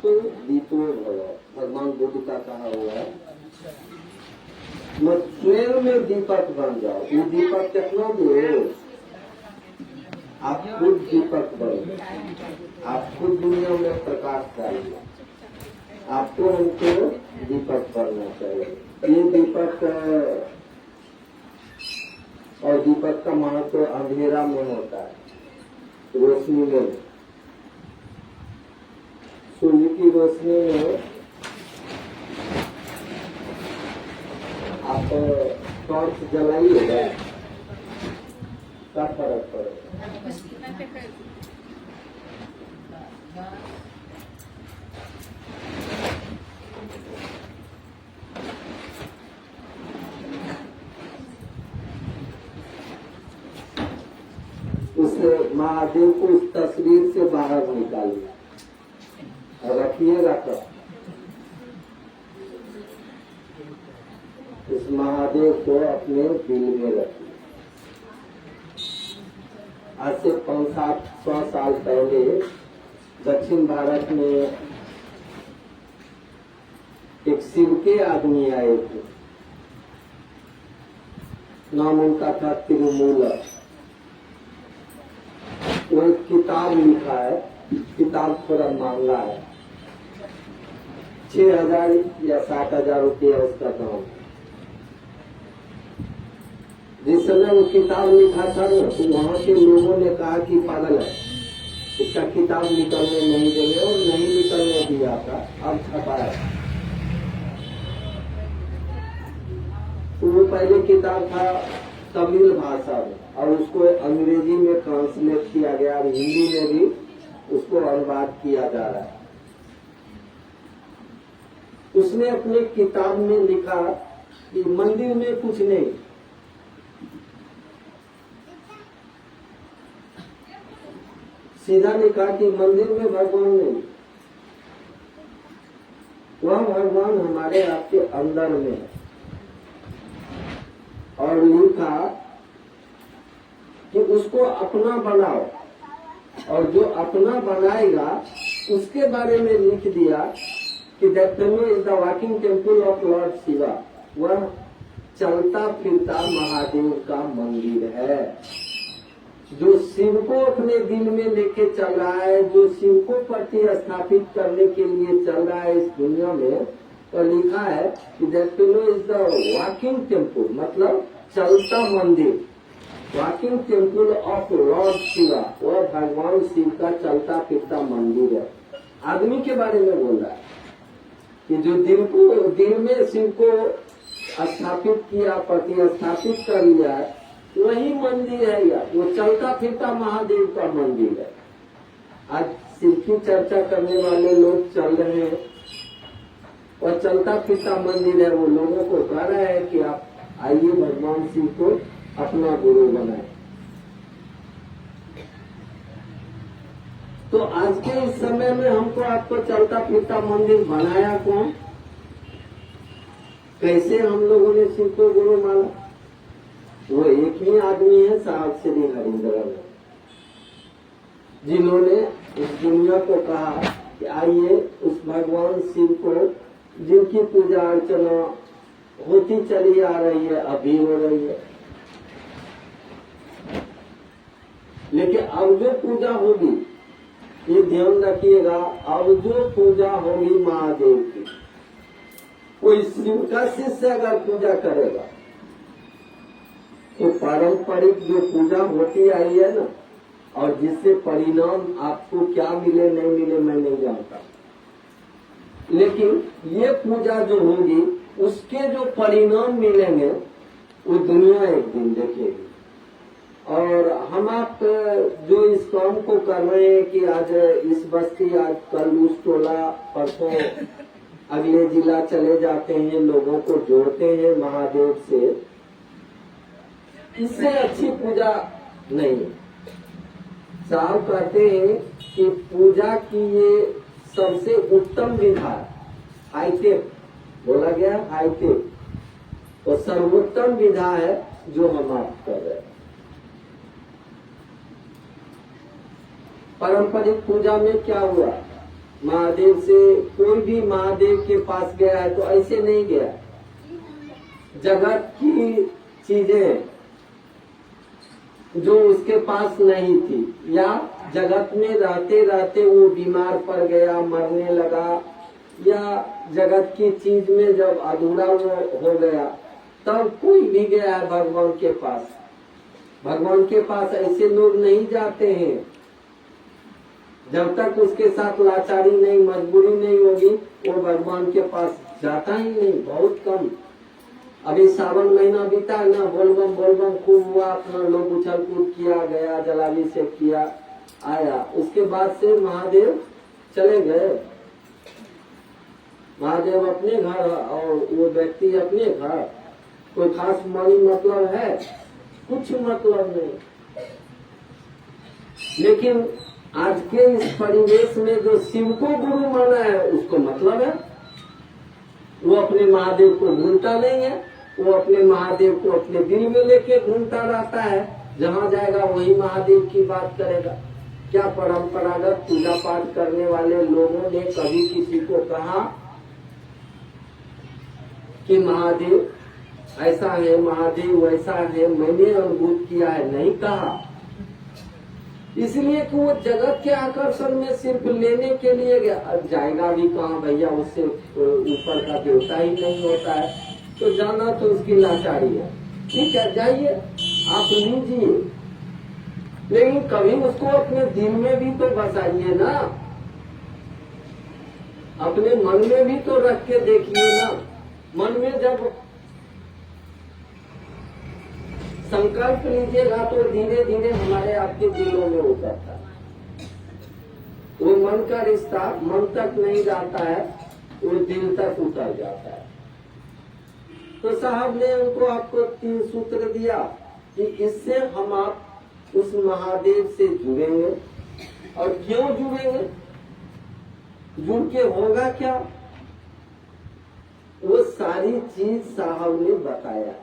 तो दीपो भव, भगवान बुद्ध का कहा हुआ है। मत स्वयं में दीपक बन जाओ। ये दीपक कितना दो, आप खुद दीपक बनो, आप खुद दुनिया में प्रकाश डालिए। आपको हमको दीपक बनना चाहिए। ये दीपक और दीपक का महत्व अंधेरा में होता है, रोशनी में। सूर्य की रोशनी में आप टॉर्च जलाइएगा, क्या फर्क पड़ेगा? उस महादेव को उस तस्वीर से बाहर निकालिए और रखिएगा तब। इस महादेव को अपने दिल में रखिए। आज से 500-700 साल पहले दक्षिण भारत में एक शिव के आदमी आए थे। नाम उनका था तिरुमूलर। वो एक किताब लिखा है, किताब थोड़ा महंगा है, 6,000 या 7,000 रुपया उसका दाम। जिस समय वो किताब लिखा था ना, तो वहां के लोगों ने कहा कि पागल है, इसका किताब निकलने नहीं देंगे, और नहीं निकलने दिया था। अब छपाया। तो वो पहले किताब था तमिल भाषा में, और उसको अंग्रेजी में ट्रांसलेट किया गया, और हिंदी में भी उसको अनुवाद किया जा रहा है। उसने अपने किताब में लिखा कि मंदिर में कुछ नहीं, सीधा लिखा कि मंदिर में भगवान नहीं, वह भगवान हमारे आपके अंदर में है। और लिखा कि उसको अपना बनाओ, और जो अपना बनाएगा उसके बारे में लिख दिया कि that temple is the walking temple of Lord Shiva. वह चलता फिरता महादेव का मंदिर है। जो शिव को अपने दिल में लेके चल रहा है, जो शिव को प्रतिस्थापित करने के लिए चल रहा है इस दुनिया में, तो लिखा है कि that temple is the walking temple, मतलब चलता मंदिर। Walking temple of Lord Shiva, वह भगवान शिव का चलता फिरता मंदिर है। आदमी के बारे में बोल रहा है कि जो दिल में शिव को स्थापित किया, प्रतिस्थापित कर लिया है, वही मंदिर है। या वो चलता फिरता महादेव का मंदिर है। आज शिव की चर्चा करने वाले लोग चल रहे हैं, और चलता फिरता मंदिर है। वो लोगों को कह रहा है कि आप आइए भगवान शिव को अपना गुरु बनाए। तो आज के इस समय में हमको आपको चलता फिरता मंदिर बनाया कौन? कैसे हम लोगों ने शिव को गुरु माना? वो एक ही आदमी है, साहब श्री हरिंद्र, जिन्होंने इस दुनिया को कहा कि आइए उस भगवान शिव को, जिनकी पूजा अर्चना होती चली आ रही है, अभी हो रही है, लेकिन अब जो पूजा होगी, ये ध्यान रखिएगा, अब जो पूजा होगी महादेव की, कोई शिव का शिष्य अगर पूजा करेगा तो पारंपरिक जो पूजा होती आई है ना, और जिससे परिणाम आपको क्या मिले नहीं मिले मैं नहीं जानता, लेकिन ये पूजा जो होगी उसके जो परिणाम मिलेंगे वो दुनिया एक दिन देखेगी। और हम आप जो इस काम को कर रहे हैं कि आज इस बस्ती, आज कल उस टोला, परसों अगले जिला चले जाते हैं, लोगों को जोड़ते हैं महादेव से, इससे अच्छी पूजा नहीं। साहब कहते हैं कि पूजा की ये सबसे उत्तम विधा, हाईटेक बोला गया, हाईटेक, तो सर्वोत्तम विधा है जो हम आप कर रहे हैं। पारंपरिक पूजा में क्या हुआ? महादेव से कोई भी महादेव के पास गया है तो ऐसे नहीं गया। जगत की चीजें जो उसके पास नहीं थी या जगत में रहते रहते वो बीमार पड़ गया, मरने लगा, या जगत की चीज में जब अधूरा वो हो गया तब कोई भी गया है भगवान के पास। भगवान के पास ऐसे लोग नहीं जाते हैं जब तक उसके साथ लाचारी नहीं, मजबूरी नहीं होगी, वो भगवान के पास जाता ही नहीं, बहुत कम। अभी सावन महीना बीता ना, बोलबम खूब हुआ, अपना लोग उछल कूद किया, गया जलाभिषेक किया, आया। उसके बाद से महादेव चले गए। महादेव अपने घर और वो व्यक्ति अपने घर। कोई खास मानी मतलब है? कुछ मतलब नहीं। लेकिन आज के इस परिवेश में जो शिव को गुरु माना है उसको मतलब है। वो अपने महादेव को भूलता नहीं है, वो अपने महादेव को अपने दिल में लेके घूमता रहता है। जहाँ जाएगा वही महादेव की बात करेगा। क्या परंपरागत पूजा पाठ करने वाले लोगों ने कभी किसी को कहा कि महादेव ऐसा है, महादेव वैसा है, मैंने अनुभूत किया है? नहीं कहा। इसलिए कि वो जगत के आकर्षण में सिर्फ लेने के लिए गया। अब जाएगा भी कहाँ भैया, उससे ऊपर का देवता ही नहीं होता है, तो जाना तो उसकी लाचारी है। ठीक है, जाइए, आप लीजिए, लेकिन कभी उसको अपने दिल में भी तो बसाइए ना, अपने मन में भी तो रख के देखिए ना। मन में जब संकल्प लीजिएगा तो धीरे धीरे हमारे आपके दिलों में उतरता है। वो मन का रिश्ता मन तक नहीं जाता है, वो दिल तक उतर जाता है। तो साहब ने उनको आपको 3 सूत्र दिया कि इससे हम आप उस महादेव से जुड़ेंगे। और क्यों जुड़ेंगे, जुड़ के होगा क्या, वो सारी चीज साहब ने बताया।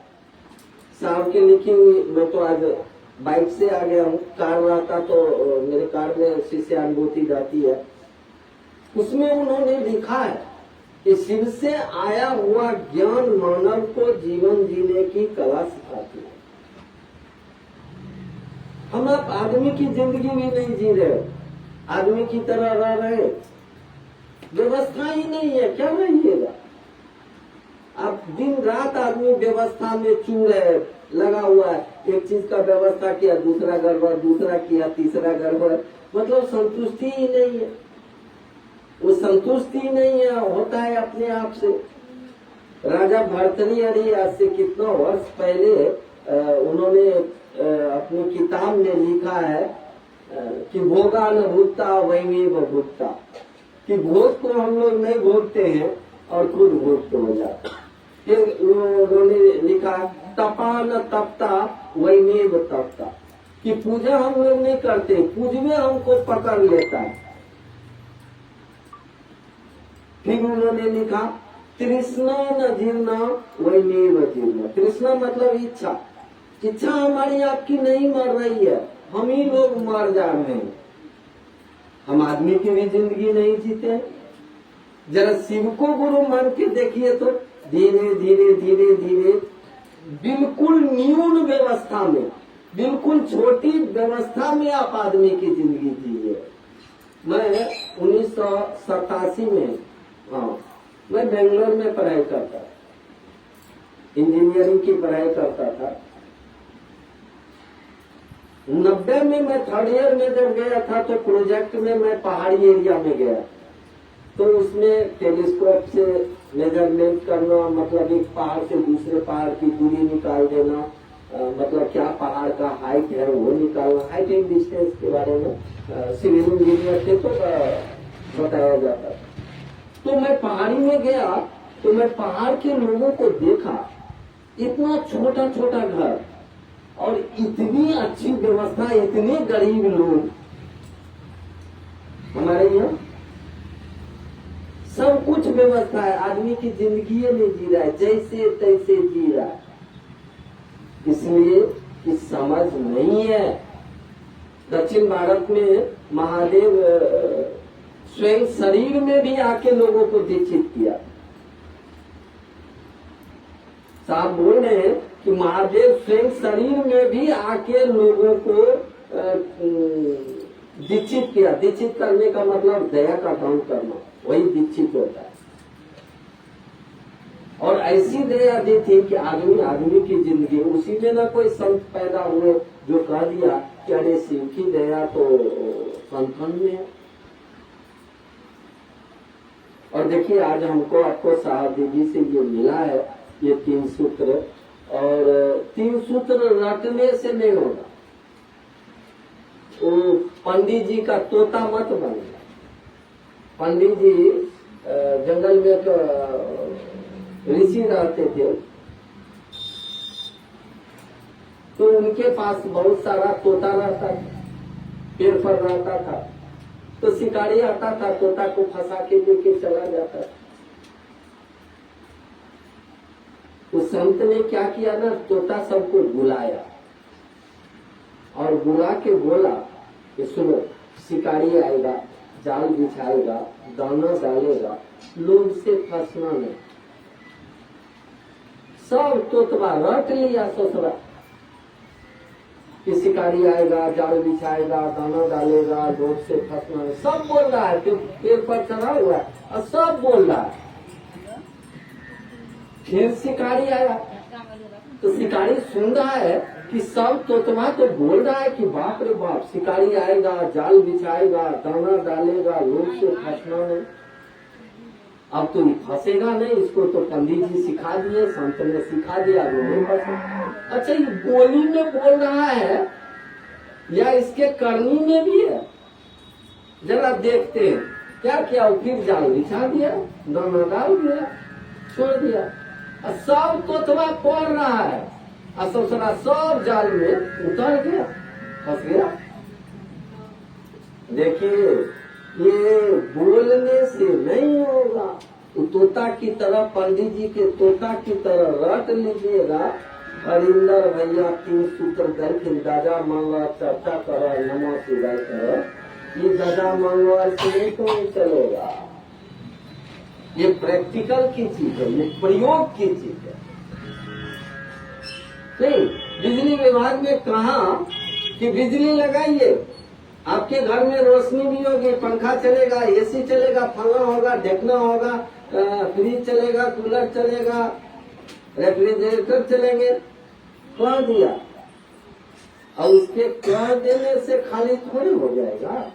साहब की लिखी हुई, मैं तो आज बाइक से आ गया हूँ, कार रहता तो मेरे कार में शिष्यानुभूति जाती है, उसमें उन्होंने लिखा है कि शिव से आया हुआ ज्ञान मानव को जीवन जीने की कला सिखाती है। हम आप आदमी की जिंदगी भी नहीं जी रहे, आदमी की तरह रह रहे, व्यवस्था ही नहीं है, क्या रहिएगा आप? दिन रात आदमी व्यवस्था में चूर है, लगा हुआ है। एक चीज का व्यवस्था किया, दूसरा गड़बड़, दूसरा किया, तीसरा गड़बड़, मतलब संतुष्टि ही नहीं है। वो संतुष्टि नहीं है, होता है अपने आप से। राजा भर्तृहरि आज से कितना वर्ष पहले उन्होंने अपनी किताब में लिखा है कि भोगा न भूतता वैमेव भूतता, कि भोग को हम लोग नहीं भोगते हैं और खुद भोग हो जाते। फिर उन्होंने लिखा तपा न तपता वैमेव तपता, कि पूजा हम लोग नहीं करते, पूज में हमको पकड़ लेता है। फिर उन्होंने लिखा तृष्णा न जीर्णा वैमेव जीर्णा। तृष्णा मतलब इच्छा, इच्छा हमारी आपकी नहीं मर रही है, हम ही लोग मर जा रहे हैं। हम आदमी की भी जिंदगी नहीं जीते। जरा शिव को गुरु मान के देखिए तो धीरे धीरे धीरे धीरे बिल्कुल न्यून व्यवस्था में, बिल्कुल छोटी व्यवस्था में आप आदमी की जिंदगी जिए। मैं 1987 में, मैं बेंगलोर में पढ़ाई करता था, इंजीनियरिंग की पढ़ाई करता था। 90 में मैं 3rd ईयर में जब गया था तो प्रोजेक्ट में मैं पहाड़ी एरिया में गया, तो उसमें टेलीस्कोप से मेजरमेंट करना, मतलब एक पहाड़ से दूसरे पहाड़ की दूरी निकाल देना, मतलब क्या पहाड़ का हाइट है वो निकालना, हाइट एंड डिस्टेंस के बारे में सिविल इंजीनियर थे तो बताया जाता था। तो मैं पहाड़ी में गया तो मैं पहाड़ के लोगों को देखा, इतना छोटा छोटा घर और इतनी अच्छी व्यवस्था, इतने गरीब लोग। हमारे यहाँ सब कुछ व्यवस्था है, आदमी की जिंदगी नहीं जी रहा है, जैसे तैसे जी रहा है, इसलिए कि समझ नहीं है। दक्षिण भारत में महादेव स्वयं शरीर में भी आके लोगों को दीक्षित किया। साहब बोल रहे हैं कि महादेव स्वयं शरीर में भी आके लोगों को दीक्षित किया। दीक्षित करने का मतलब दया का काम करना, वही दीक्षित होता है। और ऐसी दया दी थी कि आदमी की जिंदगी, उसी में ना कोई संत पैदा हुए जो कह दिया कि अरे शिव की दया तो संतन में है। और देखिए आज हमको आपको साहब दीदी से ये मिला है, ये 3 सूत्र, और 3 सूत्र रटने से नहीं होगा। वो पंडित जी का तोता मत बनेगा। पंडित जी जंगल में एक ऋषि रहते थे, तो उनके पास बहुत सारा तोता रहता था, पेड़ पर रहता था। तो शिकारी आता था, तोता को फंसा के लेके चला जाता था। उस संत ने क्या किया ना, तोता सबको बुलाया और बुला के बोला कि सुनो, शिकारी आएगा, जाल बिछाएगा, दाना डालेगा, लोग से फंसना नहीं। सब तोतवा रट लिया ससुरा कि शिकारी आएगा, जाल बिछाएगा, दाना डालेगा, लोग से फंसना नहीं। सब बोल रहा है, पेड़ पर चढ़ा हुआ है और सब बोल रहा है। फिर शिकारी आया तो शिकारी सुन रहा है कि सब तोतवा तो बोल रहा है कि बाप रे बाप, शिकारी आएगा, जाल बिछाएगा, दाना डालेगा, लोग से फंसना नहीं। अब तो फंसेगा नहीं, इसको तो पंडित जी सिखा दिए, संत ने सिखा दिया, वो नहीं फंसे। अच्छा, ये बोली में बोल रहा है या इसके करनी में भी है? जरा देखते हैं क्या किया। फिर जाल बिछा दिया, दाना डाल दिया, छोड़ दिया। सब तोतवा पड़ रहा है और ससुरा सब जाल में उतर गया, फंस गया। देखिए, ये बोलने से नहीं होगा। तोता की तरह, पंडित जी के तोता की तरह रट लीजिएगा। हरिंदर भैया 3 सूत्र करके दादा मंगवा चर्चा करो, नमो शिवाय करो, ये दादा मंगवा से तो नहीं चलेगा। ये प्रैक्टिकल की चीज है, ये प्रयोग की चीज है। नहीं, बिजली विभाग ने कहा कि बिजली लगाइए, आपके घर में रोशनी भी होगी, पंखा चलेगा, एसी चलेगा, फलना होगा, ढकना होगा, फ्रिज चलेगा, कूलर चलेगा, रेफ्रिजरेटर चलेंगे। कह दिया, और उसके कह देने से खाली थोड़ी हो जाएगा।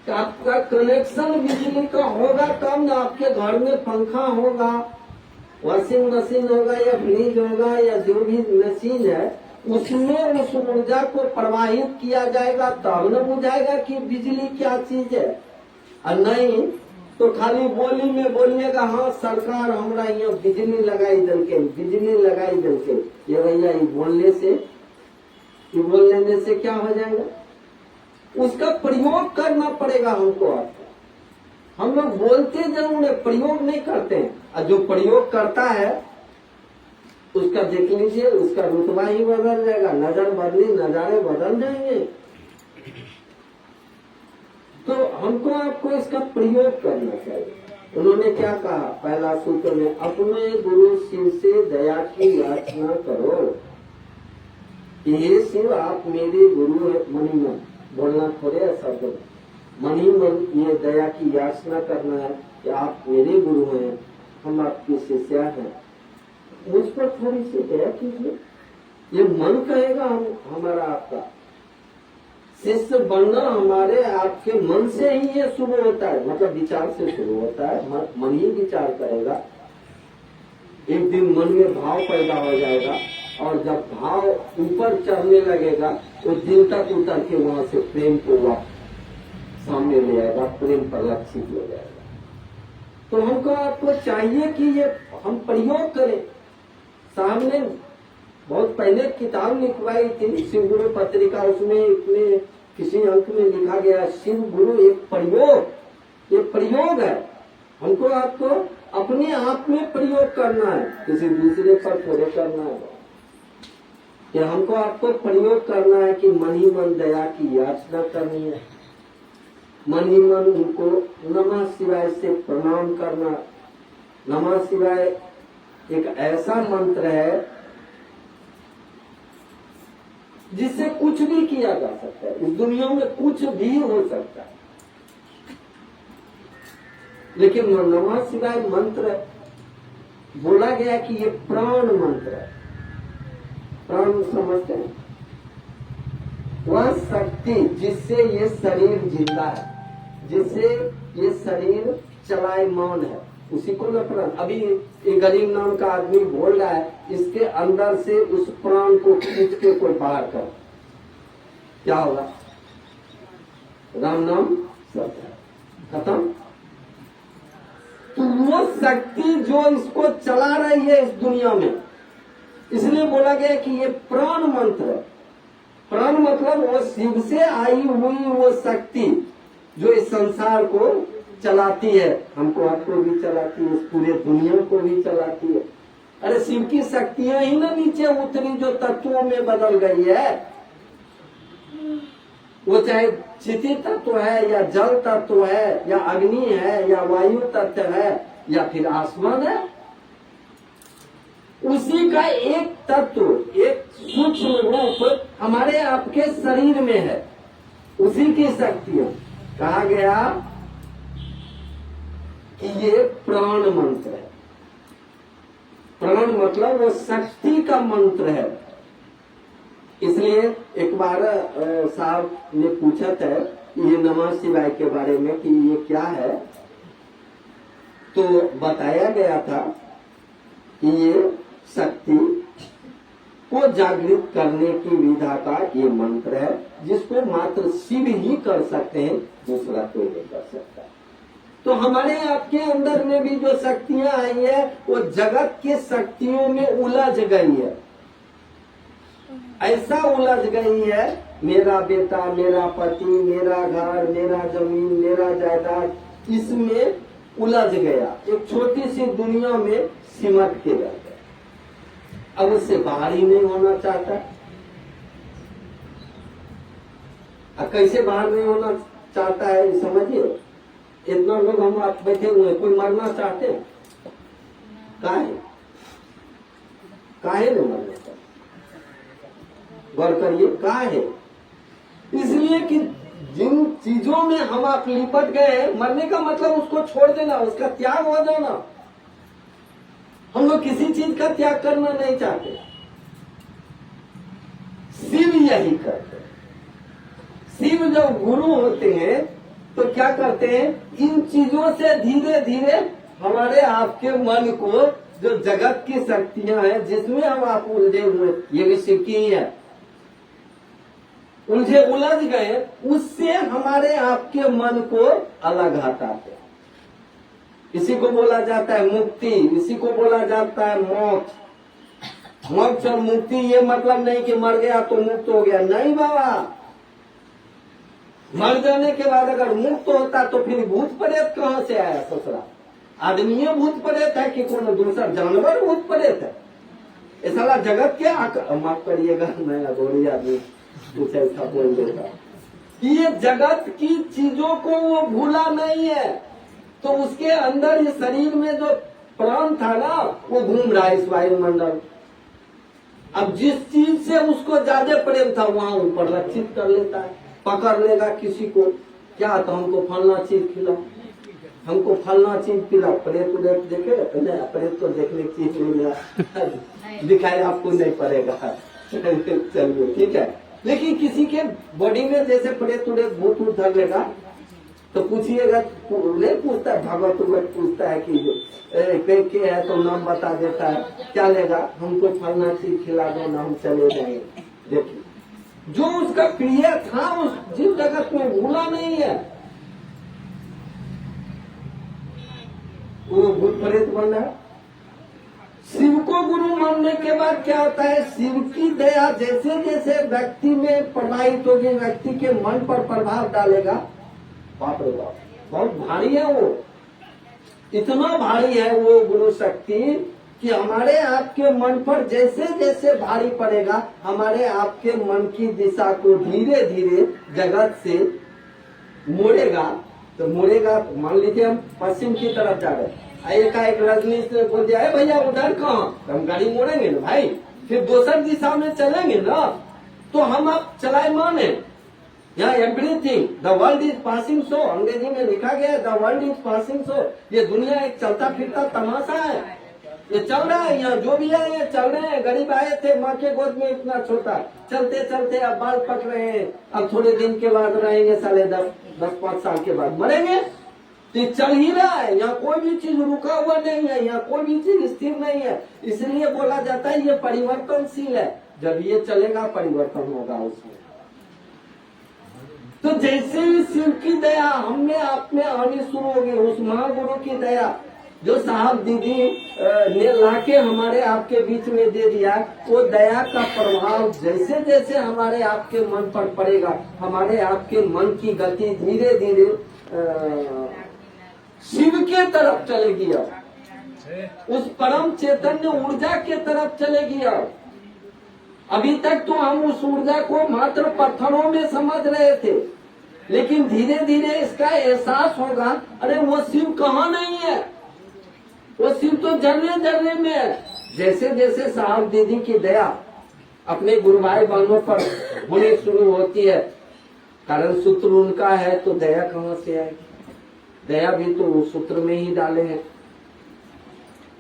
आपका कनेक्शन बिजली का होगा तब ना आपके घर में पंखा होगा, वॉशिंग मशीन होगा या फ्रिज होगा या जो भी मशीन है, उसमें उस ऊर्जा को प्रवाहित किया जाएगा, तब न बुझाएगा कि बिजली क्या चीज है। और नहीं तो खाली बोली में बोलिएगा, हाँ सरकार हमरा यहाँ बिजली लगाई दलके, बिजली लगाई दलके। ये भैया ये बोलने से क्या हो जाएगा? उसका प्रयोग करना पड़ेगा हमको। आपको हम लोग बोलते जरूर है, प्रयोग नहीं करते हैं। और जो प्रयोग करता है उसका देख लीजिए, उसका रुतबा ही बदल जाएगा, नजर बदली, नजारे बदल जाएंगे। तो हमको आपको इसका प्रयोग करना चाहिए। उन्होंने क्या कहा पहला सूत्र में, अपने गुरु शिव से दया की याचना करो। ये शिव आप मेरे गुरु है, मणिमन बोलना थोड़े ऐसा बोल, मणिमन ये दया की याचना करना है कि आप मेरे गुरु हैं, हम आपकी शिष्या हैं, मुझ पर थोड़ी सी दया कीजिए। ये मन कहेगा हमारा आपका शिष्य बनना, हमारे आपके मन से ही ये शुरू होता है, मतलब विचार से शुरू होता है। मन ही विचार करेगा, एक दिन मन में भाव पैदा हो जाएगा, और जब भाव ऊपर चढ़ने लगेगा तो दिल तक उतर के वहां से प्रेम को सामने ले आएगा, प्रेम पर लक्षित हो जाएगा। तो हमको आपको चाहिए कि ये हम प्रयोग करें। साहब ने बहुत पहले किताब लिखवाई थी, शिव गुरु पत्रिका, उसमें इतने किसी अंक में लिखा गया, शिव गुरु एक प्रयोग, ये प्रयोग है। हमको आपको अपने आप में प्रयोग करना है, किसी दूसरे पर थोड़े करना है। कि हमको आपको प्रयोग करना है कि मन ही मन दया की याचना करनी है। मन ही मन उनको नमः शिवाय से प्रणाम करना। नमः शिवाय एक ऐसा मंत्र है जिससे कुछ भी किया जा सकता है। इस दुनिया में कुछ भी हो सकता है, लेकिन नमः शिवाय मंत्र बोला गया कि ये प्राण मंत्र है। प्राण समझते हैं? वह शक्ति जिससे ये शरीर जिंदा है, जिससे ये शरीर चलायमान है, उसी को न प्राण। अभी ये गरीब नाम का आदमी बोल रहा है, इसके अंदर से उस प्राण को खींच के कोई बाहर कर, क्या होगा? राम नाम सत्य है, खत्म। तो वो शक्ति जो इसको चला रही है इस दुनिया में, इसलिए बोला गया कि ये प्राण मंत्र है। प्राण मतलब वो शिव से आई हुई वो शक्ति जो इस संसार को चलाती है, हमको आपको भी चलाती है, इस पूरे दुनिया को भी चलाती है। अरे शिव की शक्तियां ही ना नीचे उतरी जो तत्वों में बदल गई है। वो चाहे क्षिति तत्व है या जल तत्व है या अग्नि है या वायु तत्व है या फिर आसमान है, उसी का एक तत्व, एक सूक्ष्म रूप हमारे आपके शरीर में है। उसी की शक्तियां कहा गया कि ये प्राण मंत्र है। प्राण मतलब वो शक्ति का मंत्र है। इसलिए एक बार साहब ने पूछा था ये नमः शिवाय के बारे में कि ये क्या है, तो बताया गया था कि ये शक्ति को जागृत करने की विधा का ये मंत्र है, जिसको मात्र शिव ही कर सकते हैं, दूसरा कोई नहीं कर सकता। तो हमारे आपके अंदर में भी जो शक्तियां आई है वो जगत की शक्तियों में उलझ गई है। ऐसा उलझ गई है, मेरा बेटा, मेरा पति, मेरा घर, मेरा जमीन, मेरा जायदाद, इसमें उलझ गया, एक छोटी सी दुनिया में सिमट के रह गया। अब उससे बाहर ही नहीं होना चाहता। अब कैसे बाहर नहीं होना चाहता है समझिए। इतना लोग हम आप बैठे हुए हैं, कोई मरना चाहते हैं? काहे नहीं मरना चाहते? गौर करिए, काहे? इसलिए कि जिन चीजों में हम आप लिपट गए, मरने का मतलब उसको छोड़ देना, उसका त्याग हो जाना। हम लोग किसी चीज का त्याग करना नहीं चाहते। शिव यही करते हैं। शिव जब गुरु होते हैं तो क्या करते हैं, इन चीजों से धीरे धीरे हमारे आपके मन को, जो जगत की शक्तियां हैं जिसमें हम आप उलझे हुए, ये भी शिव की ही है, उलझे उलझ गए, उससे हमारे आपके मन को अलग हटाते हैं। इसी को बोला जाता है मुक्ति, इसी को बोला जाता है मोक्ष। मोक्ष और मुक्ति ये मतलब नहीं कि मर गया तो मुक्त हो गया, नहीं बाबा। मर जाने के बाद अगर मुक्त होता तो फिर भूत प्रेत कहां से आया? ससुरा आदमी भूत प्रेत है कि कोई दूसरा जानवर भूत प्रेत है? ये साला जगत के माफ करिएगा, मैं अधूरी आदमी कुछ ऐसा बोल देता। ये जगत की चीजों को वो भूला नहीं है, तो उसके अंदर इस शरीर में जो प्राण था ना, वो घूम रहा है इस वायुमंडल। अब जिस चीज से उसको ज्यादा प्रेम था वहां ऊपर लक्षित कर लेता है, पकड़ लेगा किसी को। क्या तो हमको फलना चीज खिला, हमको फलना चीज पिला। प्रेत उरेत देखे नहीं, प्रेत तो देखने की चीज नहीं मिला, दिखाई आपको नहीं पड़ेगा। चलिए ठीक है, लेकिन किसी के बॉडी में जैसे प्रेत उरेत भूत उत धर लेगा तो पूछिएगा, नहीं पूछता है, भगवत पूछता है कि के है तो नाम बता देता है, क्या लेगा? हमको फलना चीज खिला दो ना, हम चले जाएंगे। देखिए जो उसका प्रिय था उस जिस जगत में भूला नहीं है, वो भूत प्रेत बन रहा है। शिव को गुरु मानने के बाद क्या होता है, शिव की दया जैसे जैसे व्यक्ति में प्रवाहित होगी, व्यक्ति के मन पर प्रभाव डालेगा, बाप रे बाप बहुत भारी है वो, इतना भारी है वो गुरु शक्ति कि हमारे आपके मन पर जैसे जैसे भारी पड़ेगा, हमारे आपके मन की दिशा को धीरे धीरे जगत से मुड़ेगा तो मुड़ेगा, मान लीजिए हम पश्चिम की तरफ जा रहे हैं, एक रजनी से बोल दिया है भैया उधर कहाँ, तो हम गाड़ी मोड़ेंगे ना भाई, फिर दूसर दिशा में चलेंगे ना, तो हम आप चलायमान है। यहाँ everything the world is passing show, अंग्रेजी में लिखा गया है the world is passing show. ये दुनिया एक चलता फिरता तमाशा है, ये चल रहा है, यहाँ जो भी है ये चल रहे हैं। गरीब आए थे माँ के गोद में इतना छोटा, चलते चलते अब बाल पक रहे हैं, अब थोड़े दिन के बाद रहेंगे साले 10-5 साल के बाद मरेंगे। तो चल ही रहा है, यहाँ कोई भी चीज रुका हुआ नहीं है, यहाँ कोई भी चीज स्थिर नहीं है। इसलिए बोला जाता है ये परिवर्तनशील है, जब ये चलेगा परिवर्तन होगा उसमें। तो जैसे ही शिव की दया हमें आप में आनी शुरू होगी, उस महागुरु की दया जो साहब दीदी ने लाके हमारे आपके बीच में दे दिया, वो दया का प्रभाव जैसे जैसे हमारे आपके मन पर पड़ेगा, हमारे आपके मन की गति धीरे धीरे शिव के तरफ चलेगी, अब उस परम चैतन्य ऊर्जा के तरफ चलेगी। अब अभी तक तो हम उस ऊर्जा को मात्र पत्थरों में समझ रहे थे, लेकिन धीरे धीरे इसका एहसास होगा, अरे वो शिव कहाँ नहीं है, वो शिव तो जर्रे जर्रे में है। जैसे जैसे साहब दीदी की दया अपने गुरु भाई बहनों पर होने शुरू होती है, कारण सूत्र उनका है, तो दया कहाँ से आएगी, दया भी तो उस सूत्र में ही डाले हैं।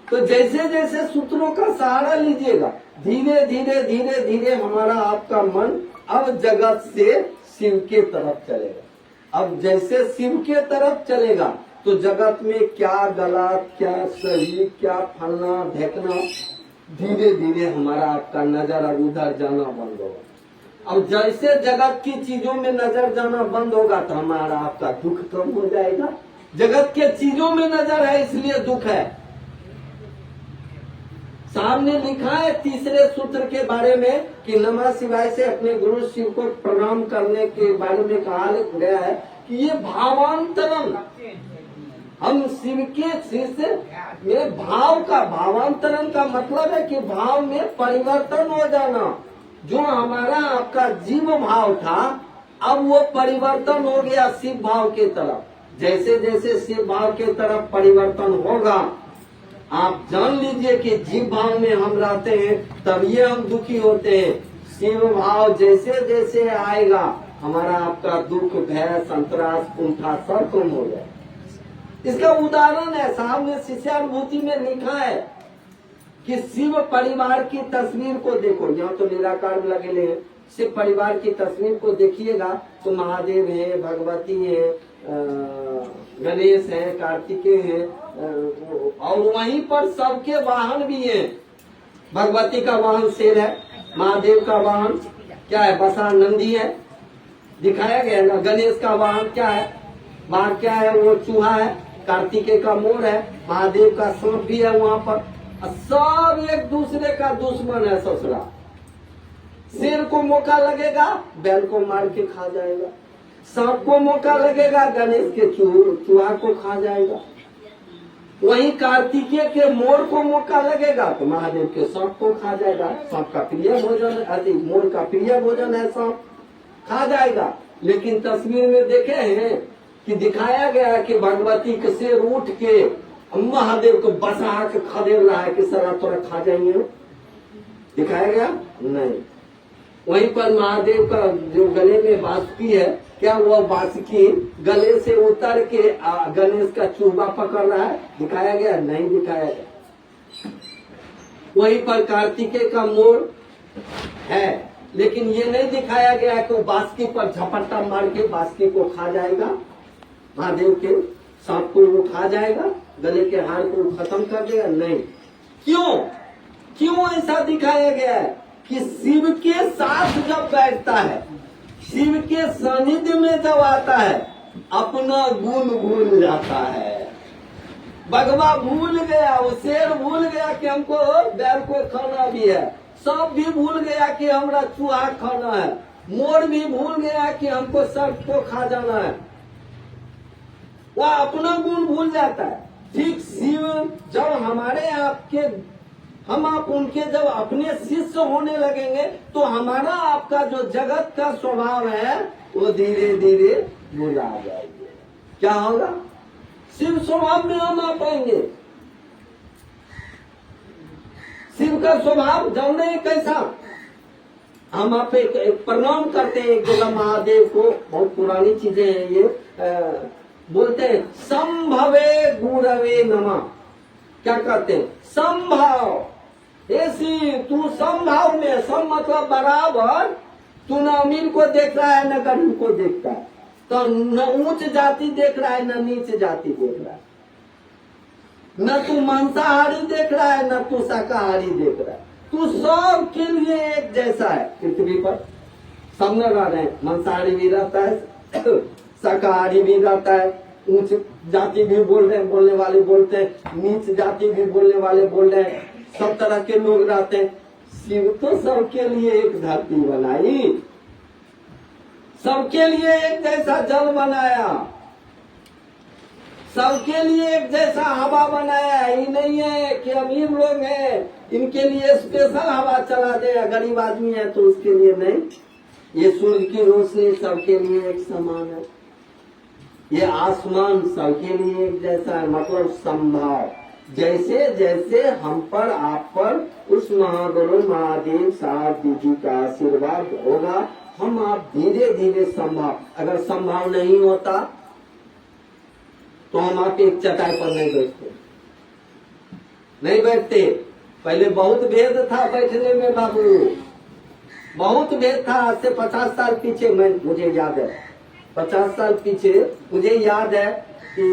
तो जैसे जैसे सूत्रों का सहारा लीजिएगा, धीरे धीरे धीरे धीरे हमारा आपका मन अब जगत से शिव के तरफ चलेगा। अब जैसे शिव के तरफ चलेगा तो जगत में क्या गलत, क्या सही, क्या फलना ढेकना, धीरे धीरे हमारा आपका नजर अब उधर जाना बंद होगा। अब जैसे जगत की चीजों में नजर जाना बंद होगा तो हमारा आपका दुख कम हो जाएगा। जगत के चीजों में नजर है इसलिए दुख है। साहब ने लिखा है तीसरे सूत्र के बारे में कि नमः शिवाय से अपने गुरु शिव को प्रणाम करने के बारे में कहा गया है कि ये भावांतरण, हम शिव के शिष्य में भाव का, भावांतरण का मतलब है कि भाव में परिवर्तन हो जाना। जो हमारा आपका जीव भाव था अब वो परिवर्तन हो गया शिव भाव के तरफ। जैसे जैसे शिव भाव के तरफ परिवर्तन होगा, आप जान लीजिए कि जीव भाव में हम रहते हैं तभी हम दुखी होते हैं। शिव भाव जैसे जैसे आएगा हमारा आपका दुख, भय, संतरास, कुंठा सब कम हो जाए। इसका उदाहरण है, साहब ने शिष्यानुभूति में लिखा है कि शिव परिवार की तस्वीर को देखो, यहाँ तो निराकार लगे हैं, शिव परिवार की तस्वीर को देखिएगा तो महादेव है, भगवती है, गणेश है, कार्तिकेय है, और वहीं पर सबके वाहन भी हैं। भगवती का वाहन शेर है, महादेव का वाहन क्या है, बसा नंदी है, दिखाया गया ना। गणेश का वाहन क्या है, बाघ क्या है, वो चूहा है। कार्तिकेय का मोर है, महादेव का सांप भी है वहाँ पर। सब एक दूसरे का दुश्मन है ससुरा। शेर को मौका लगेगा बैल को मार के खा जाएगा, सांप को मौका लगेगा गणेश के चूहा को खा जाएगा। वहीं कार्तिकेय के मोर को मौका लगेगा तो महादेव के सांप को खा जाएगा। सांप का प्रिय भोजन है, मोर का प्रिय भोजन है, सांप खा जाएगा। लेकिन तस्वीर में देखे हैं कि दिखाया गया कि भगवती के शेर उठ के महादेव को बसा के खदेड़ रहा है कि सारा थोड़ा खा जाएंगे, दिखाया गया नहीं। वहीं पर महादेव का जो गले में बांसुरी है, क्या वो बांसुरी गले से उतर के गणेश का चूबा पकड़ रहा है, दिखाया गया नहीं, दिखाया गया। वहीं पर कार्तिकेय का मोर है, लेकिन ये नहीं दिखाया गया कि वो बांसुरी पर झपट्टा मार के बांसुरी को खा जाएगा, महादेव के सांप को वो खा जाएगा, गले के हार को खत्म कर देगा, नहीं। क्यों ऐसा दिखाया गया है कि शिव के साथ जब बैठता है, शिव के सानिध्य में जब आता है, अपना गुण भूल जाता है। भगवा भूल गया, वो शेर भूल गया कि हमको बैल को खाना भी है, सांप भी भूल गया कि हमरा चूहा खाना है, मोर भी भूल गया कि हमको सर्प को खा जाना है। वह अपना गुण भूल जाता है। ठीक शिव जब हमारे आपके हम आप उनके जब अपने शिष्य होने लगेंगे तो हमारा आपका जो जगत का स्वभाव है वो धीरे धीरे भुला जाएंगे। क्या होगा? शिव स्वभाव में हम आ पाएंगे। शिव का स्वभाव जानने कैसा? हम आप एक प्रणाम करते हैं एक जगह महादेव को, बहुत पुरानी चीजें हैं ये, बोलते हैं संभवे गुरवे नमः। क्या कहते हैं? संभाव। ऐसी तू संभाव में, सम मतलब बराबर, तू न अमीर को देख रहा है न गरीब को देखता है, तो न उच्च जाति देख रहा है न नीच जाति देख रहा है, न तू मांसाहारी देख रहा है न तू शाकाहारी देख रहा है, तू सब के लिए एक जैसा है। पृथ्वी पर सब न रह रहे हैं, मांसाहारी भी रहता है, शाकाहारी भी रहता है, उच्च जाति भी बोल रहे हैं, बोलने वाले बोलते हैं, नीच जाति भी बोलने वाले बोल रहे हैं, सब तरह के लोग रहते हैं। शिव तो सबके लिए एक धरती बनाई, सबके लिए एक जैसा जल बनाया, सबके लिए एक जैसा हवा बनाया। ये नहीं है कि अमीर लोग हैं इनके लिए स्पेशल हवा चला दे, गरीब आदमी है तो उसके लिए नहीं। ये सूर्य की रोशनी सबके लिए एक समान है, ये आसमान सबके लिए एक जैसा है। मतलब संभाव, जैसे जैसे हम पर आप पर उस महागुरु महादेव साहब जी का आशीर्वाद होगा, हम आप धीरे धीरे संभाव। अगर संभाव नहीं होता तो हम आप एक चटाई पर नहीं बैठते, नहीं बैठते। पहले बहुत भेद था बैठने में बाबू, बहुत भेद था। आज से 50 साल पीछे मुझे याद है, 50 साल पीछे मुझे याद है कि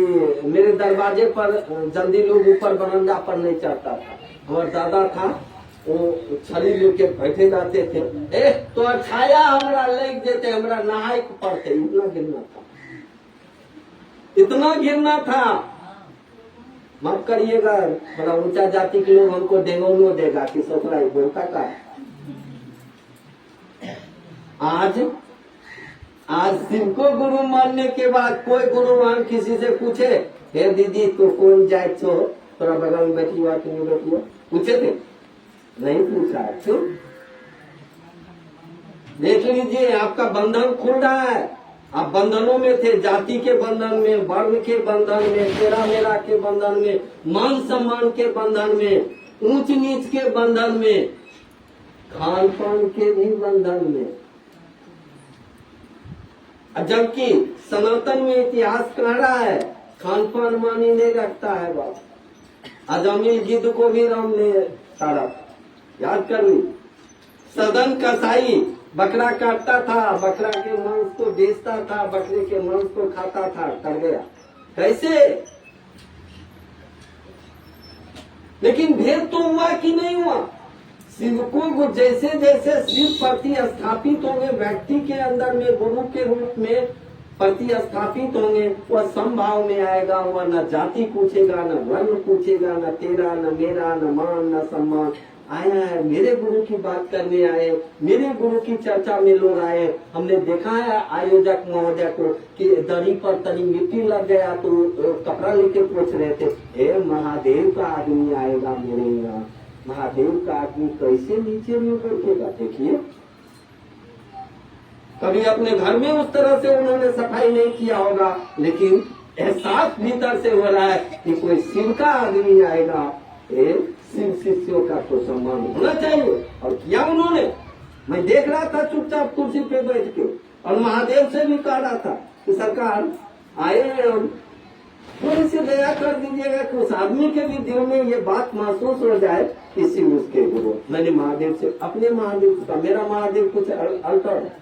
मेरे दरवाजे पर जल्दी लोग ऊपर बरंडा पर नहीं चढ़ता था। हमारा दादा था, वो छड़ी लेके बैठे जाते थे, तो छाया हमरा लग देते, हमरा नहाय पड़ते। इतना गिरना था, इतना गिरना था। माफ करिएगा, थोड़ा ऊंचा जाति के लोग हमको डेंगोनो देगा कि सोचरा बोलता का। आज शिव को गुरु मानने के बाद कोई गुरुमान किसी से पूछे, हे दीदी तो कौन जाए छो, थोड़ा बगल में बैठी हुआ कि नहीं बैठी हुआ, पूछे थे? नहीं पूछा। क्यों? देख लीजिए आपका बंधन खुल रहा है। आप बंधनों में थे, जाति के बंधन में, वर्ण के बंधन में, तेरा मेरा के बंधन में, मान सम्मान के बंधन में, ऊंच नीच के बंधन में, खान पान के भी बंधन में। जबकि सनातन में इतिहास कह रहा है खान पान मानी नहीं रखता है बाप। अजमीर गिद्ध को भी राम ने सारा याद कर ली। सदन कसाई बकरा काटता था, बकरा के मांस को बेचता था, बकरे के मांस को खाता था, कर गया। कैसे? लेकिन भेद तो हुआ कि नहीं हुआ? शिव को जैसे जैसे शिव प्रतिस्थापित होंगे व्यक्ति के अंदर में, गुरु के रूप में प्रतिस्थापित होंगे, वह संभाव में आएगा। वह न जाति पूछेगा, न वर्ण पूछेगा, न तेरा न मेरा, न मान न सम्मान। आया है मेरे गुरु की बात करने आए, मेरे गुरु की चर्चा में लोग आए। हमने देखा है आयोजक महोदय को कि दरी पर तनी मिट्टी लग गया तो कपड़ा लेके पूछ रहे थे, हे महादेव का आदमी आएगा मेरे यहाँ, महादेव का आदमी कैसे नीचे में बैठेगा? देखिए, कभी अपने घर में उस तरह से उन्होंने सफाई नहीं किया होगा, लेकिन एहसास भीतर से हो रहा है कि कोई शिव का आदमी आएगा। शिव शिष्यों का तो सम्मान होना चाहिए, और किया उन्होंने। मैं देख रहा था चुपचाप कुर्सी पे बैठ के, और महादेव से भी कह रहा था कि सरकार आए और थोड़ी सी दया कर दीजिएगा कि उस आदमी के भी दिल में ये बात महसूस हो जाए कि शिव उसके गुरु। मैंने महादेव से, अपने महादेव का, मेरा महादेव कुछ अल्टर है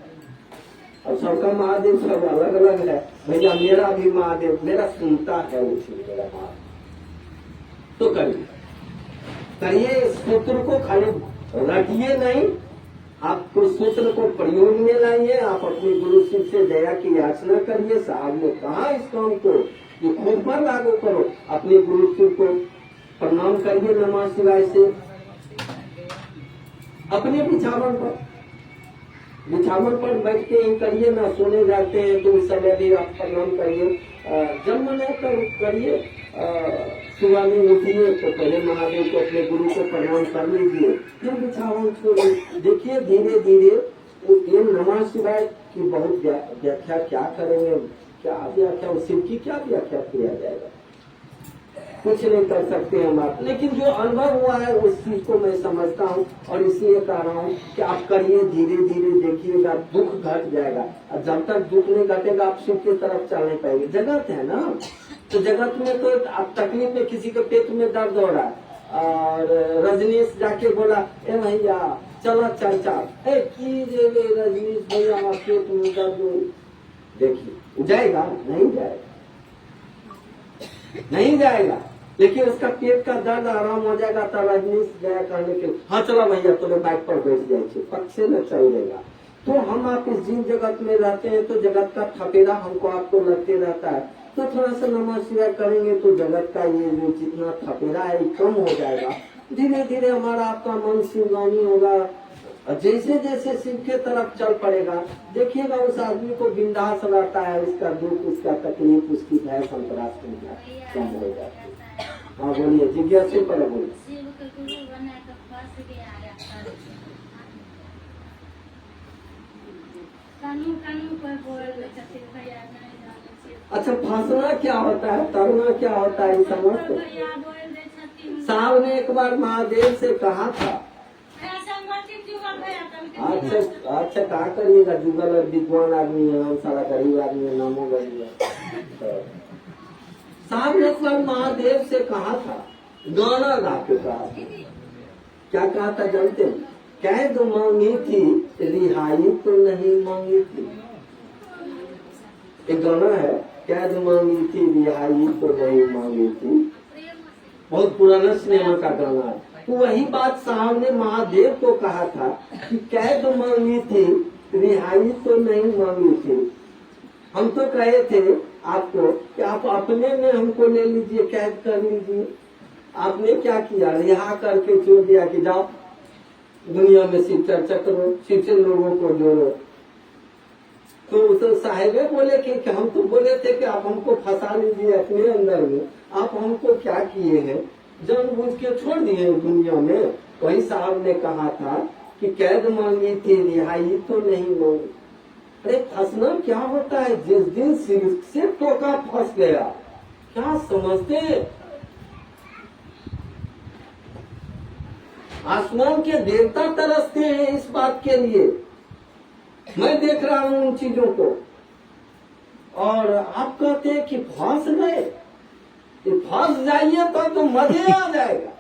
और सबका महादेव सब अलग अलग है। भैया मेरा भी महादेव, मेरा सुनता है उसी मेरा महादेव। तो करिए इस सूत्र को, खाली रटिए नहीं, आप उस सूत्र को प्रयोग में लाइए। आप अपने गुरु शिव से दया की याचना करिए। साहब ने कहा इस काम को कि खुद पर लागू करो। अपने गुरु शिव को प्रणाम करिए नमः शिवाय से, अपने बिछावन पर बैठ के ही करिए ना। सोने जाते हैं तो उस समय भी आप प्रणाम करिए जब मन है तब करिए। सुबह में उठिए तो पहले महादेव को, अपने गुरु को प्रणाम कर लीजिए, फिर बिछावन छोड़िए। देखिए धीरे धीरे ये नमः शिवाय की बहुत व्याख्या क्या करेंगे, क्या व्याख्या, शिव की क्या व्याख्या किया जाएगा, कुछ नहीं कर सकते हम आप। लेकिन जो अनुभव हुआ है उस चीज को मैं समझता हूँ और इसलिए कह रहा हूँ कि आप करिए, धीरे धीरे देखिएगा, दुख घट जाएगा। और जब तक दुख नहीं घटेगा आप शिव की तरफ चल नहीं पाएंगे। जगत है ना, तो जगत में तो आप तकलीफ में, किसी के पेट में दर्द हो रहा है और रजनीश जाके बोला ए भैया चला चर्चा, की रजनीश भैया पेट में दर्द, देखिए जाएगा नहीं जाएगा, नहीं जाएगा। लेकिन उसका पेट का दर्द आराम हो जाएगा तो रजनीश गया कहने के हाँ चला भैया तुम्हें बाइक पर बैठ जाए, पक्षे न चल देगा। तो हम आप इस जीव जगत में रहते हैं तो जगत का थपेरा हमको आपको लगते रहता है, तो थोड़ा सा नमः शिवाय करेंगे तो जगत का ये जो जितना थपेरा है कम हो जाएगा। धीरे धीरे हमारा आपका मन शिवगामी होगा, जैसे जैसे शिव के तरफ चल पड़ेगा देखिएगा उस आदमी को बिंदास रहता है, उसका दुख, उसका तकलीफ, उसकी भय संतरास कम हो जाती है। हाँ बोलिए, जिज्ञासा पर बोलिए। अच्छा, फंसना क्या होता है, तरना क्या होता है समझते? साहब ने एक बार महादेव से कहा था, अच्छा कहा करिएगा, जुगल और विद्वान आदमी है, हम सारा गरीब आदमी है, नामो गरीब है। साहब ने एक बार महादेव से कहा था, गाना गा के कहा, क्या कहा था जानते हैं? कैद मांगी थी रिहाई तो नहीं मांगी थी। एक गाना है, कैद मांगी थी रिहाई तो नहीं मांगी थी, बहुत पुराना सिनेमा का गाना है। तो वही बात साहब ने महादेव को कहा था कि कैद मांगी थी रिहाई तो नहीं मांगी थी। हम तो कहे थे आपको कि आप अपने में हमको ले लीजिए, कैद कर लीजिए। आपने क्या किया, रिहा करके छोड़ दिया कि जाओ दुनिया में शिव चर्चा करो, शिव से लोगों को जोड़ो। तो साहेबे बोले कि हम तो बोले थे कि आप हमको फंसा लीजिए अपने अंदर में, आप हमको क्या किए हैं, जानबूझ के छोड़ दिए दुनिया में। वही साहब ने कहा था कि कैद मांगी थी रिहाई तो नहीं मांगी। अरे फंसना क्या होता है, जिस दिन शिव से टोका फंस गया, क्या समझते? आसमान के देवता तरसते हैं इस बात के लिए, मैं देख रहा हूं उन चीजों को। और आप कहते हैं कि फंस गए, फंस जाइए तो मजे आ जाएगा,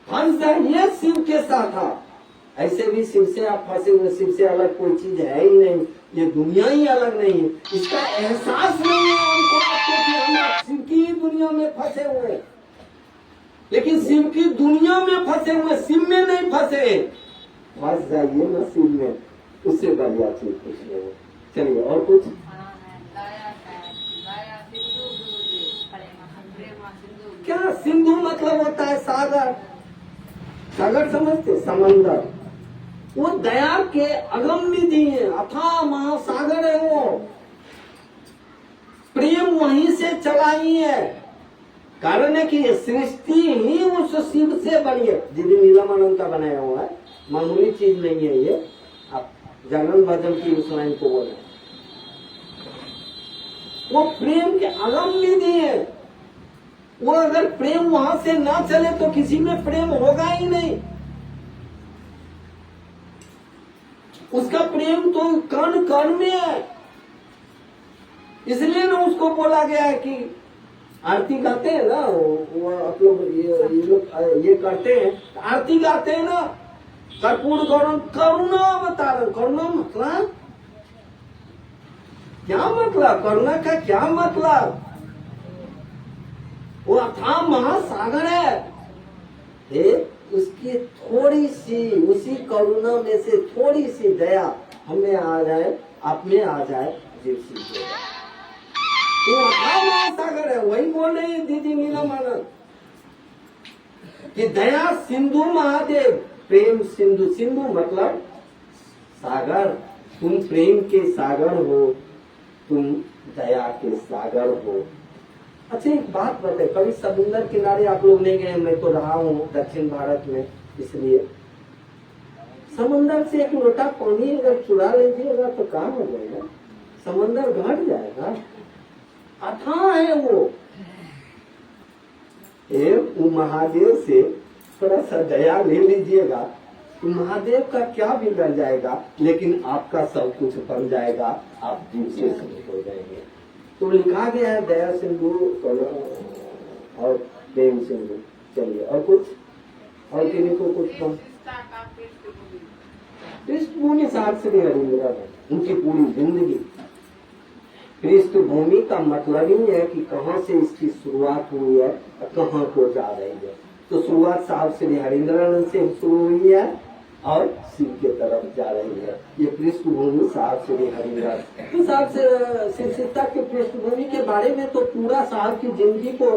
फंस जाइए शिव के साथ। आप ऐसे भी शिव से आप फंसे हुए, शिव से अलग कोई चीज है ही नहीं, ये दुनिया ही अलग नहीं है, इसका एहसास नहीं है हमको आपको कि हम शिव की दुनिया में फंसे हुए। लेकिन शिव की दुनिया में फंसे हुए, शिव में नहीं फंसे। फंस जाइए ना शिव में, उससे बढ़िया चीज कुछ नहीं। चलिए और कुछ। क्या सिंधु मतलब होता है सागर, सागर समझते, समंदर। वो दया के अगम निधि है, अथाह महासागर है वो, प्रेम वहीं से चलाई है। कारण है कि ये सृष्टि ही उस शिव से बनी है। दीदी नीलमानंद का बनाया हुआ है, मामूली चीज नहीं है ये। आप जागरण भजन की उस लाइन को बोले, वो प्रेम के अगम निधि है। वो अगर प्रेम वहां से ना चले तो किसी में प्रेम होगा ही नहीं। उसका प्रेम तो कण कण में है, इसलिए ना उसको बोला गया है कि आरती गाते हैं ना, वो आप लोग ये करते हैं, आरती गाते हैं ना, कर्पूर गौरम करुणा अवतारम। करुणा मतलब क्या, मतलब करुणा का क्या मतलब? वो अथाह महासागर है, उसकी थोड़ी सी, उसी करुणा में से थोड़ी सी दया हमें आ जाए, आप में आ जाए, जीव सीख जाए। वो अथाह महासागर है। वही बोल रही है दीदी नीलमानंद कि दया सिंधु महादेव, प्रेम सिंधु। सिंधु मतलब सागर, तुम प्रेम के सागर हो, तुम दया के सागर हो। अच्छा एक बात बताए, कभी समुद्र किनारे आप लोग नहीं गए? मैं तो रहा हूँ दक्षिण भारत में, इसलिए समुद्र से एक लोटा पानी अगर चुरा लीजिएगा तो कहाँ हो जाएगा? समुद्र घट जाएगा। अथाह है वो। महादेव से थोड़ा सा दया ले लीजिएगा तो महादेव का क्या बिगड़ जाएगा, लेकिन आपका सब कुछ बन जाएगा, आप जीव से मुक्त हो जाएंगे। तो लिखा गया है दया सिंधु और प्रेम सिंधु। चलिए और कुछ और किन्हीं को कुछ कम पृष्ठभूमि शास्त्री हरिंद्र उनकी पूरी जिंदगी। पृष्ठभूमि का मतलब ही है कि कहाँ से इसकी शुरुआत हुई है और कहाँ को जा रही है। तो शुरुआत साहब श्री हरिंद्रानंद से शुरू हुई है और शिव के तरफ जा रही है। ये पृष्ठभूमि साहब श्री हरिंद्रानंद। तो साहब से शिवसिद्धा के पृष्ठभूमि के बारे में तो पूरा साहब की जिंदगी को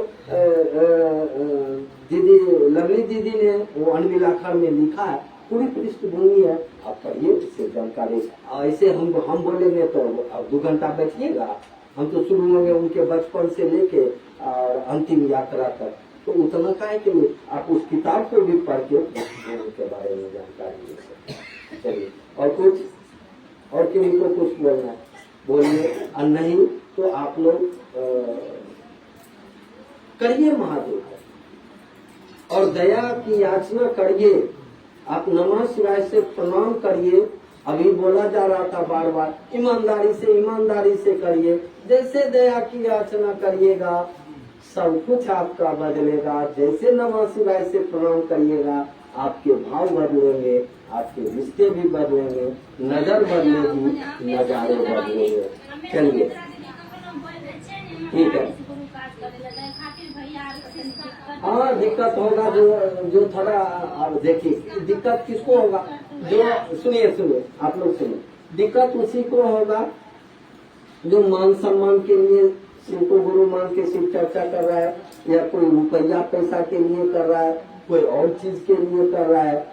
दीदी लवली दीदी ने वो अनबिलाखा में लिखा है, पूरी पृष्ठभूमि है। आप पढ़िए, इससे जानकारी। ऐसे हम बोलेंगे तो अब 2 घंटा बैठिएगा। हम तो शुरू होंगे उनके बचपन से लेके और अंतिम यात्रा तक, तो उतना काहे के लिए आप उस किताब को भी पढ़ के उनके बारे में जानकारी ले सकते। चलिए और कुछ और किसी को कुछ बोलना है बोलिए, और नहीं तो आप लोग करिए महादेव और दया की याचना करिए। आप नमः शिवाय से प्रणाम करिए। अभी बोला जा रहा था बार बार, ईमानदारी से करिए। जैसे दया की याचना करिएगा सब कुछ आपका बदलेगा। जैसे नमः शिवाय से प्रणाम करिएगा आपके भाव बदलेंगे, आपके रिश्ते भी बदलेंगे, नजर बदलेगी, नजारे बदलेंगे। चलिए ठीक है। हाँ दिक्कत होगा जो थोड़ा, अब देखिए दिक्कत किसको होगा, जो सुनिए आप लोग सुनिए, दिक्कत उसी को होगा जो मान सम्मान के लिए शिव को गुरु मान के शिव चर्चा कर रहा है, या कोई रुपया पैसा के लिए कर रहा है, कोई और चीज के लिए कर रहा है।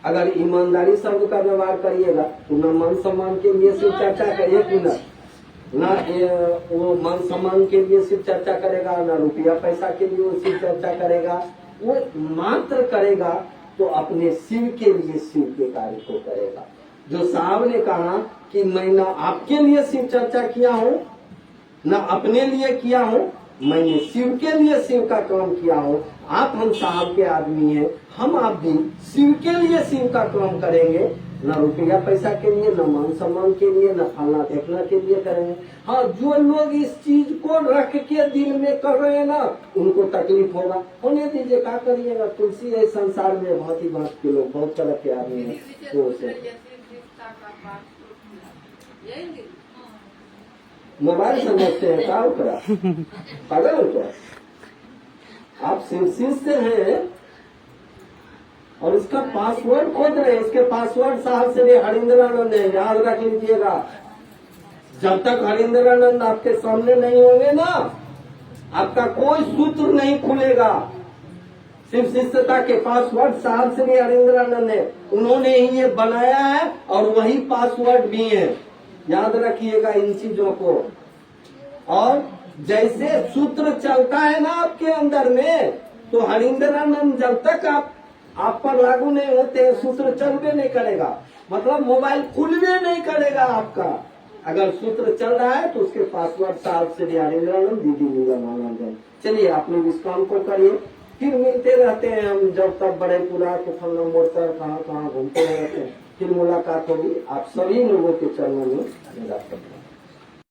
अगर ईमानदारी शब्द का व्यवहार करिएगा तो न मान सम्मान के लिए शिव चर्चा करिए, ना वो मान सम्मान के लिए शिव चर्चा करेगा, ना रुपया पैसा के लिए वो शिव चर्चा करेगा। वो मात्र करेगा तो अपने शिव के लिए शिव के कार्य को करेगा। जो साहब ने कहा कि मैं ना आपके लिए शिव चर्चा किया हूँ न अपने लिए किया हूँ, मैंने शिव के लिए शिव का काम किया हूँ। आप हम साहब के आदमी हैं, हम आप भी शिव के लिए शिव का काम करेंगे, न रुपया पैसा के लिए, न मान सम्मान के लिए, न फलना देखना के लिए करेंगे। हाँ जो लोग इस चीज को रख के दिल में कर रहे हैं ना, उनको तकलीफ होगा, होने दीजिए, क्या करिएगा। तुलसी है संसार में भांति भांति के लोग, बहुत तरह के आदमी हैं। मोबाइल समझते हैं क्या करा, पागल हो क्या? आप शिष्य हैं और इसका पासवर्ड खोज रहे हैं। इसके पासवर्ड साहब से हरिंद्रानंद है, याद रख लीजिएगा। जब तक हरिंद्रानंद आपके सामने नहीं होंगे ना, आपका कोई सूत्र नहीं खुलेगा। शिव शिष्यता के पासवर्ड साहब से हरिंद्रानंद है, उन्होंने ही ये बनाया है और वही पासवर्ड भी है। याद रखिएगा इन चीजों को। और जैसे सूत्र चलता है ना आपके अंदर में, तो हरिंद्रानंद जब तक आप पर लागू नहीं होते सूत्र चलवे नहीं करेगा, मतलब मोबाइल खुलवे नहीं करेगा आपका। अगर सूत्र चल रहा है तो उसके पासवर्ड साहब से हरिंद्रानंद, दीदी नीलमानंद। चलिए आप लोग इस काम को करिए, फिर मिलते रहते हैं हम। जब तक बड़े पूरा तो फलना मोड़कर कहाँ घूमते रहते हैं, फिर मुलाकात होगी। आप सभी लोगों के चरणों में मेरा